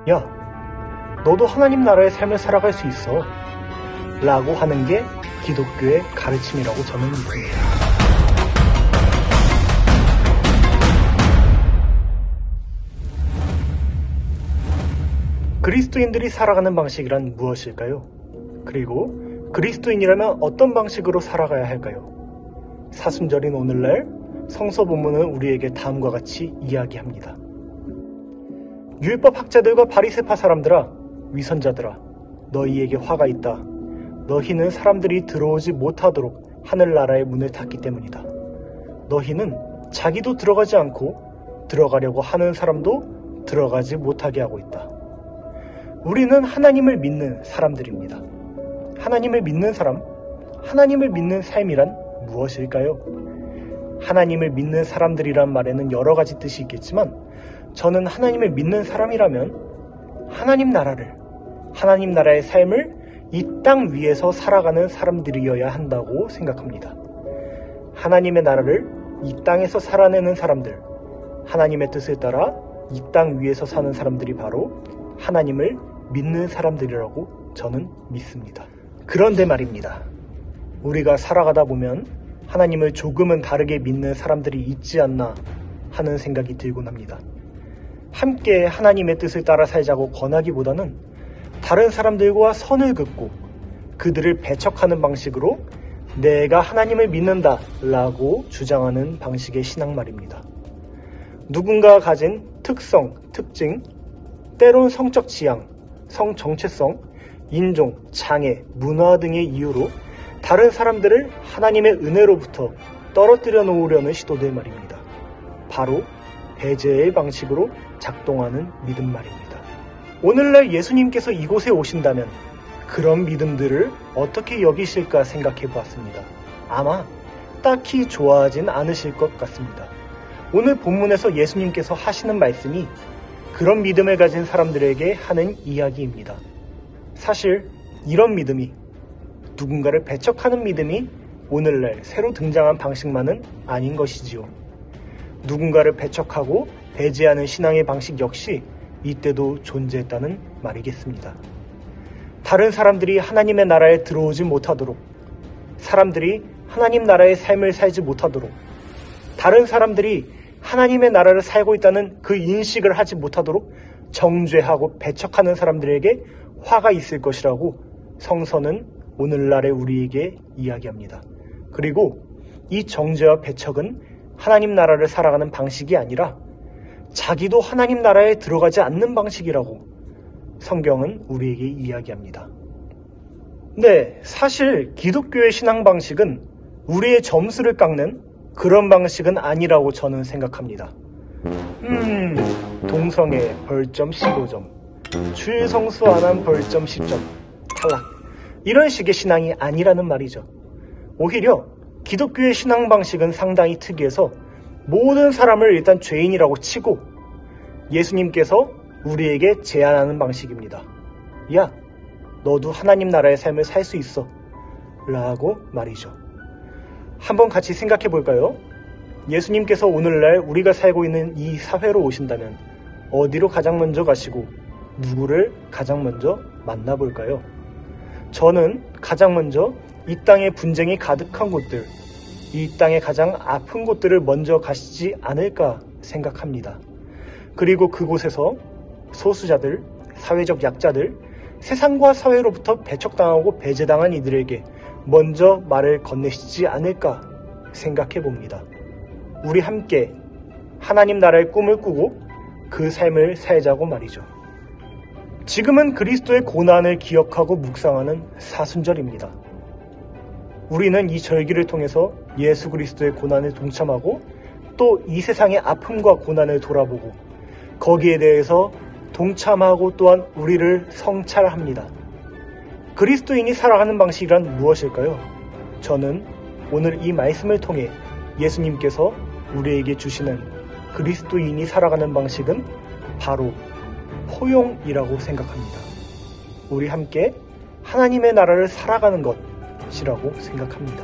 야, 너도 하나님 나라의 삶을 살아갈 수 있어 라고 하는 게 기독교의 가르침이라고 저는 믿습니다. 그리스도인들이 살아가는 방식이란 무엇일까요? 그리고 그리스도인이라면 어떤 방식으로 살아가야 할까요? 사순절인 오늘날 성서 본문은 우리에게 다음과 같이 이야기합니다. 율법 학자들과 바리새파 사람들아, 위선자들아, 너희에게 화가 있다. 너희는 사람들이 들어오지 못하도록 하늘나라의 문을 닫기 때문이다. 너희는 자기도 들어가지 않고 들어가려고 하는 사람도 들어가지 못하게 하고 있다. 우리는 하나님을 믿는 사람들입니다. 하나님을 믿는 사람, 하나님을 믿는 삶이란 무엇일까요? 하나님을 믿는 사람들이란 말에는 여러 가지 뜻이 있겠지만 저는 하나님을 믿는 사람이라면 하나님 나라의 삶을 이 땅 위에서 살아가는 사람들이어야 한다고 생각합니다. 하나님의 나라를 이 땅에서 살아내는 사람들, 하나님의 뜻을 따라 이 땅 위에서 사는 사람들이 바로 하나님을 믿는 사람들이라고 저는 믿습니다. 그런데 말입니다. 우리가 살아가다 보면 하나님을 조금은 다르게 믿는 사람들이 있지 않나 하는 생각이 들곤 합니다. 함께 하나님의 뜻을 따라 살자고 권하기보다는 다른 사람들과 선을 긋고 그들을 배척하는 방식으로 내가 하나님을 믿는다 라고 주장하는 방식의 신앙 말입니다. 누군가가 가진 특성, 특징, 때론 성적 지향, 성 정체성, 인종, 장애, 문화 등의 이유로 다른 사람들을 하나님의 은혜로부터 떨어뜨려 놓으려는 시도들 말입니다. 바로 배제의 방식으로 작동하는 믿음 말입니다. 오늘날 예수님께서 이곳에 오신다면 그런 믿음들을 어떻게 여기실까 생각해 보았습니다. 아마 딱히 좋아하진 않으실 것 같습니다. 오늘 본문에서 예수님께서 하시는 말씀이 그런 믿음을 가진 사람들에게 하는 이야기입니다. 사실 이런 믿음이, 누군가를 배척하는 믿음이 오늘날 새로 등장한 방식만은 아닌 것이지요. 누군가를 배척하고 배제하는 신앙의 방식 역시 이때도 존재했다는 말이겠습니다. 다른 사람들이 하나님의 나라에 들어오지 못하도록, 사람들이 하나님 나라의 삶을 살지 못하도록, 다른 사람들이 하나님의 나라를 살고 있다는 그 인식을 하지 못하도록 정죄하고 배척하는 사람들에게 화가 있을 것이라고 성서는 오늘날의 우리에게 이야기합니다. 그리고 이 정죄와 배척은 하나님 나라를 살아가는 방식이 아니라 자기도 하나님 나라에 들어가지 않는 방식이라고 성경은 우리에게 이야기합니다. 네, 사실 기독교의 신앙 방식은 우리의 점수를 깎는 그런 방식은 아니라고 저는 생각합니다. 동성애 벌점 15점, 주일성수 안 한 벌점 10점, 탈락. 이런 식의 신앙이 아니라는 말이죠. 오히려 기독교의 신앙 방식은 상당히 특이해서 모든 사람을 일단 죄인이라고 치고 예수님께서 우리에게 제안하는 방식입니다. 야, 너도 하나님 나라의 삶을 살 수 있어 라고 말이죠. 한번 같이 생각해 볼까요? 예수님께서 오늘날 우리가 살고 있는 이 사회로 오신다면 어디로 가장 먼저 가시고 누구를 가장 먼저 만나볼까요? 저는 가장 먼저 이 땅에 분쟁이 가득한 곳들, 이 땅의 가장 아픈 곳들을 먼저 가시지 않을까 생각합니다. 그리고 그곳에서 소수자들, 사회적 약자들, 세상과 사회로부터 배척당하고 배제당한 이들에게 먼저 말을 건네시지 않을까 생각해 봅니다. 우리 함께 하나님 나라의 꿈을 꾸고 그 삶을 살자고 말이죠. 지금은 그리스도의 고난을 기억하고 묵상하는 사순절입니다. 우리는 이 절기를 통해서 예수 그리스도의 고난에 동참하고 또 이 세상의 아픔과 고난을 돌아보고 거기에 대해서 동참하고 또한 우리를 성찰합니다. 그리스도인이 살아가는 방식이란 무엇일까요? 저는 오늘 이 말씀을 통해 예수님께서 우리에게 주시는 그리스도인이 살아가는 방식은 바로 포용이라고 생각합니다. 우리 함께 하나님의 나라를 살아가는 것이라고 생각합니다.